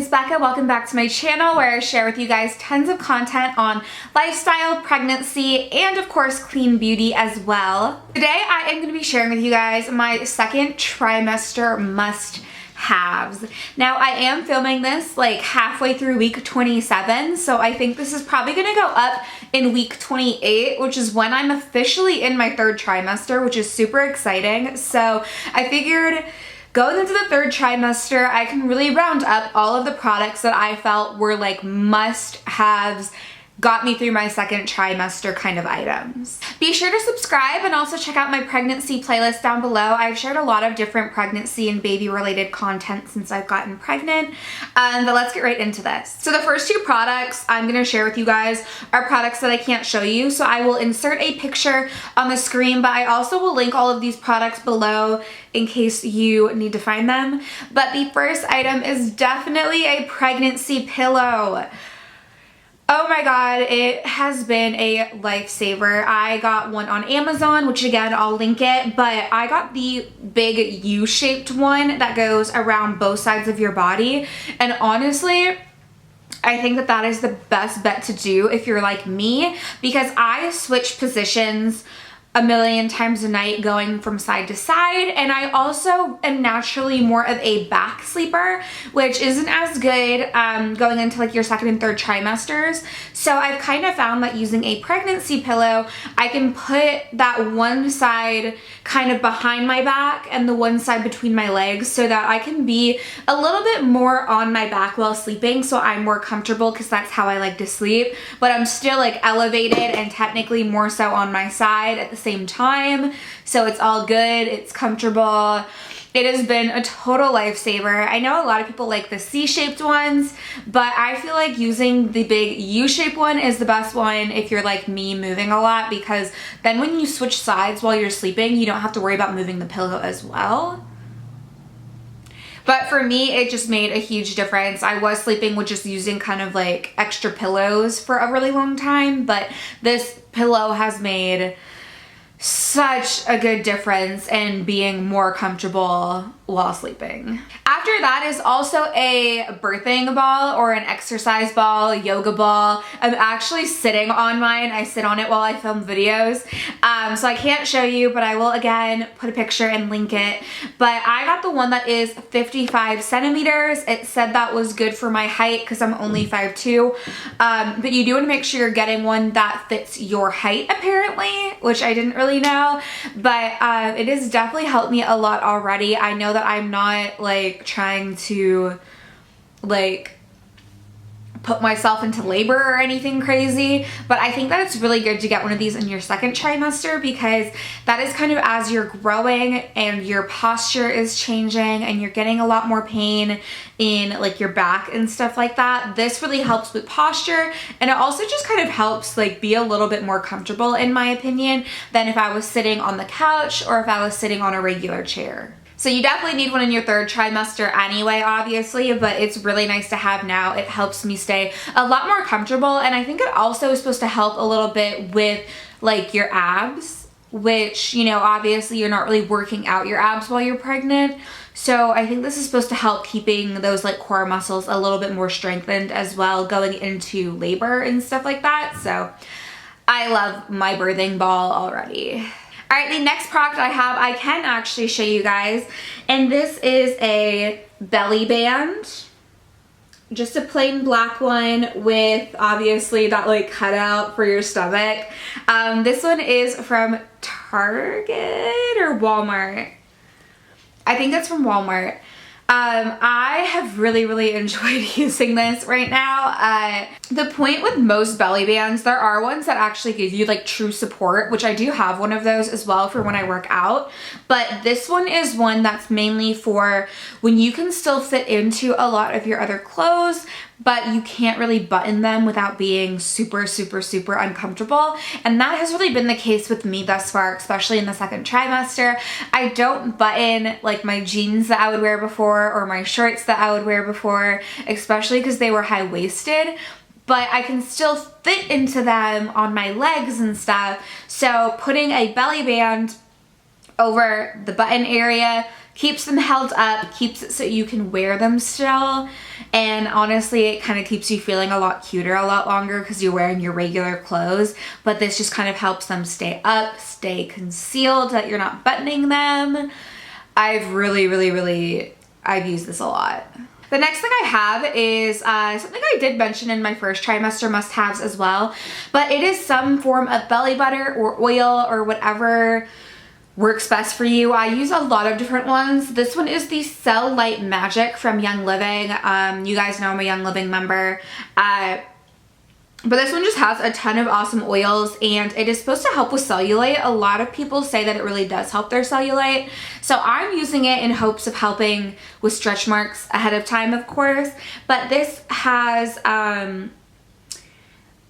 is Becca. Welcome back to my channel where I share with you guys tons of content on lifestyle, pregnancy, and of course clean beauty as well. Today I am going to be sharing with you guys my second trimester must-haves. Now I am filming this like halfway through week 27, so I think this is probably going to go up in week 28, which is when I'm officially in my third trimester, which is super exciting. So I figured going into the third trimester, I can really round up all of the products that I felt were like must-haves, got me through my second trimester kind of items. Be sure to subscribe and also check out my pregnancy playlist down below. I've shared a lot of different pregnancy and baby related content since I've gotten pregnant, but let's get right into this. So the first two products I'm gonna share with you guys are products that I can't show you, so I will insert a picture on the screen, but I also will link all of these products below in case you need to find them. But the first item is definitely a pregnancy pillow. Oh my god, it has been a lifesaver. I got one on Amazon, which again, I'll link it, but I got the big U-shaped one that goes around both sides of your body. And honestly, I think that that is the best bet to do if you're like me, because I switch positions a million times a night going from side to side, and I also am naturally more of a back sleeper, which isn't as good going into like your second and third trimesters. So I've kind of found that using a pregnancy pillow, I can put that one side kind of behind my back and the one side between my legs so that I can be a little bit more on my back while sleeping, so I'm more comfortable because that's how I like to sleep, but I'm still like elevated and technically more so on my side at the same time, so it's all good, it's comfortable. It has been a total lifesaver. I know a lot of people like the C-shaped ones, but I feel like using the big U-shaped one is the best one if you're like me, moving a lot, because then when you switch sides while you're sleeping, you don't have to worry about moving the pillow as well. But for me, it just made a huge difference. I was sleeping with just using kind of like extra pillows for a really long time, but this pillow has made such a good difference in being more comfortable while sleeping. After that is also a birthing ball or an exercise ball, yoga ball. I'm actually sitting on mine. I sit on it while I film videos. So I can't show you, but I will again put a picture and link it. But I got the one that is 55 centimeters. It said that was good for my height because I'm only 5'2". But you do want to make sure you're getting one that fits your height apparently, which I didn't really know. But it has definitely helped me a lot already. I know that I'm not like trying to like put myself into labor or anything crazy, but I think that it's really good to get one of these in your second trimester, because that is kind of as you're growing and your posture is changing and you're getting a lot more pain in like your back and stuff like that. This really helps with posture, and it also just kind of helps like be a little bit more comfortable, in my opinion, than if I was sitting on the couch or if I was sitting on a regular chair. So you definitely need one in your third trimester anyway, obviously, but it's really nice to have now. It helps me stay a lot more comfortable, and I think it also is supposed to help a little bit with like your abs, which, you know, obviously you're not really working out your abs while you're pregnant. So I think this is supposed to help keeping those like core muscles a little bit more strengthened as well going into labor and stuff like that. So I love my birthing ball already. All right, the next product I have, I can actually show you guys, and this is a belly band. Just a plain black one with obviously that like cutout for your stomach. This one is from Target or Walmart. I think it's from Walmart. I have really enjoyed using this right now. The point with most belly bands, there are ones that actually give you like true support, which I do have one of those as well for when I work out. But this one is one that's mainly for when you can still fit into a lot of your other clothes, but you can't really button them without being super uncomfortable. And that has really been the case with me thus far, especially in the second trimester. I don't button like my jeans that I would wear before or my shorts that I would wear before, especially because they were high-waisted, but I can still fit into them on my legs and stuff. So putting a belly band over the button area keeps them held up, keeps it so you can wear them still. And honestly, it kind of keeps you feeling a lot cuter a lot longer because you're wearing your regular clothes. But this just kind of helps them stay up, stay concealed, that you're not buttoning them. I've I've used this a lot. The next thing I have is something I did mention in my first trimester must-haves as well, but it is some form of belly butter or oil or whatever works best for you. I use a lot of different ones. This one is the Cell Light Magic from Young Living. You guys know I'm a Young Living member. But this one just has a ton of awesome oils, and it is supposed to help with cellulite. A lot of people say that it really does help their cellulite. So I'm using it in hopes of helping with stretch marks ahead of time, of course. But this has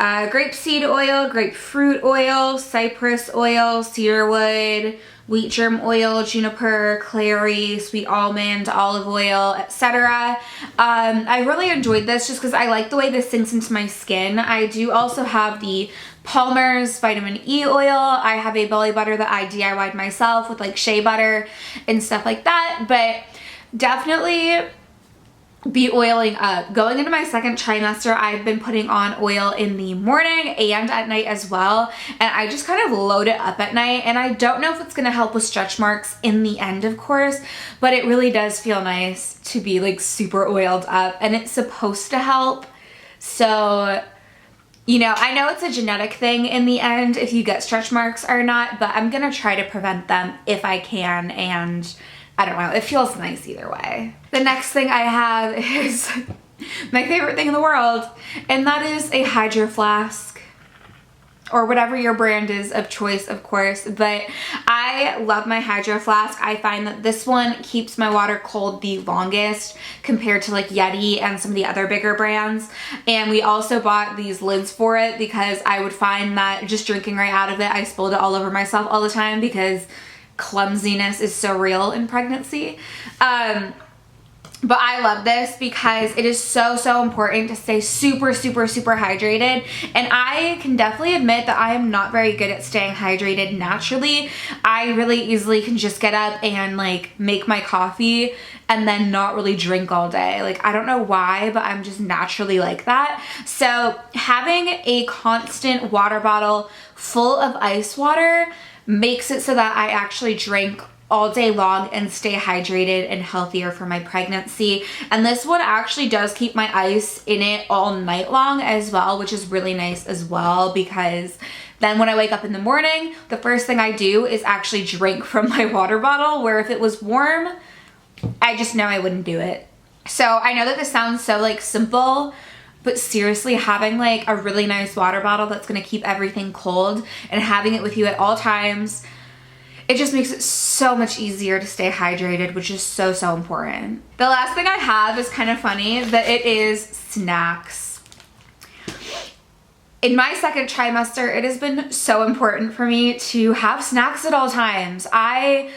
grapeseed oil, grapefruit oil, cypress oil, cedarwood, wheat germ oil, juniper, clary, sweet almond, olive oil, etc. I really enjoyed this just because I like the way this sinks into my skin. I do also have the Palmer's vitamin E oil. I have a belly butter that I DIY'd myself with like shea butter and stuff like that, but definitely be oiling up. Going into my second trimester, I've been putting on oil in the morning and at night as well, and I just kind of load it up at night, and I don't know if it's gonna help with stretch marks in the end, of course, but it really does feel nice to be like super oiled up, and it's supposed to help. So, you know, I know it's a genetic thing in the end if you get stretch marks or not, but I'm gonna try to prevent them if I can, and I don't know, it feels nice either way. The next thing I have is my favorite thing in the world, and that is a Hydro Flask, or whatever your brand is of choice, of course, but I love my Hydro Flask. I find that this one keeps my water cold the longest compared to like Yeti and some of the other bigger brands. And we also bought these lids for it because I would find that just drinking right out of it, I spilled it all over myself all the time because clumsiness is so real in pregnancy. But I love this because it is so important to stay super hydrated, and I can definitely admit that I am not very good at staying hydrated naturally. I really easily can just get up and like make my coffee and then not really drink all day. Like, I don't know why, but I'm just naturally like that. So having a constant water bottle full of ice water makes it so that I actually drink all day long and stay hydrated and healthier for my pregnancy. And this one actually does keep my ice in it all night long as well, which is really nice as well, because then when I wake up in the morning, the first thing I do is actually drink from my water bottle, where if it was warm, I just know I wouldn't do it. So I know that this sounds so like simple, but seriously, having like a really nice water bottle that's gonna keep everything cold and having it with you at all times, it just makes it so much easier to stay hydrated, which is so important. The last thing I have is kind of funny, but it is snacks. In my second trimester, it has been so important for me to have snacks at all times. I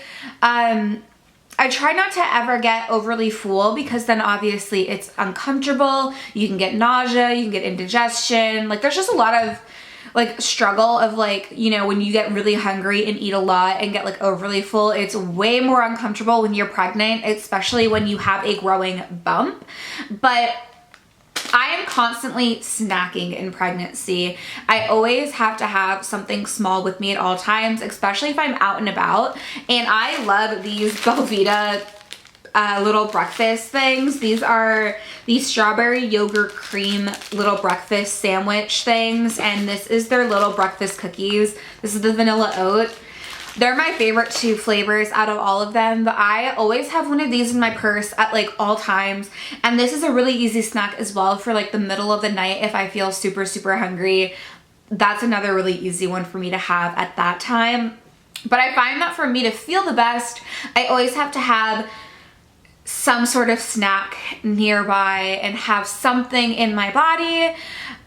try not to ever get overly full because then obviously it's uncomfortable. You can get nausea, you can get indigestion. Like, there's just a lot of like struggle of like, you know, when you get really hungry and eat a lot and get like overly full, it's way more uncomfortable when you're pregnant, especially when you have a growing bump. But I am constantly snacking in pregnancy. I always have to have something small with me at all times, especially if I'm out and about. And I love these Belvita little breakfast things. These are these strawberry yogurt cream little breakfast sandwich things, and this is their little breakfast cookies. This is the vanilla oat. They're my favorite two flavors out of all of them, but I always have one of these in my purse at like all times. And this is a really easy snack as well for like the middle of the night if I feel super hungry. That's another really easy one for me to have at that time. But I find that for me to feel the best, I always have to have some sort of snack nearby and have something in my body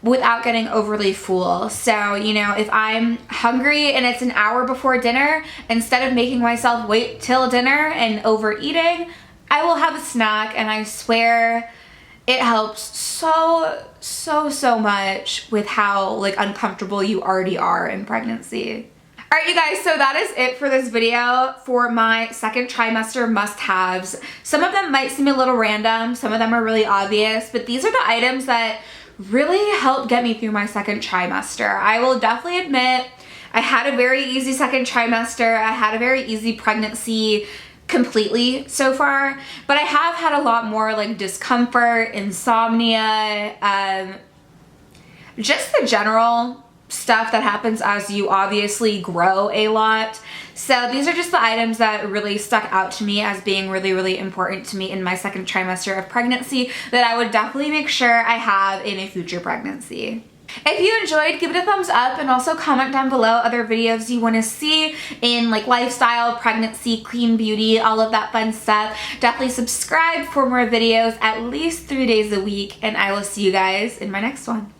without getting overly full. So, you know, if I'm hungry and it's an hour before dinner, instead of making myself wait till dinner and overeating, I will have a snack, and I swear it helps so much with how like uncomfortable you already are in pregnancy. All right, you guys, so that is it for this video for my second trimester must-haves. Some of them might seem a little random, some of them are really obvious, but these are the items that really helped get me through my second trimester. I will definitely admit I had a very easy second trimester. I had a very easy pregnancy completely so far, but I have had a lot more like discomfort, insomnia, just the general stuff that happens as you obviously grow a lot. So these are just the items that really stuck out to me as being really, really important to me in my second trimester of pregnancy that I would definitely make sure I have in a future pregnancy. If you enjoyed, give it a thumbs up and also comment down below other videos you want to see in like lifestyle, pregnancy, clean beauty, all of that fun stuff. Definitely subscribe for more videos at least 3 days a week, and I will see you guys in my next one.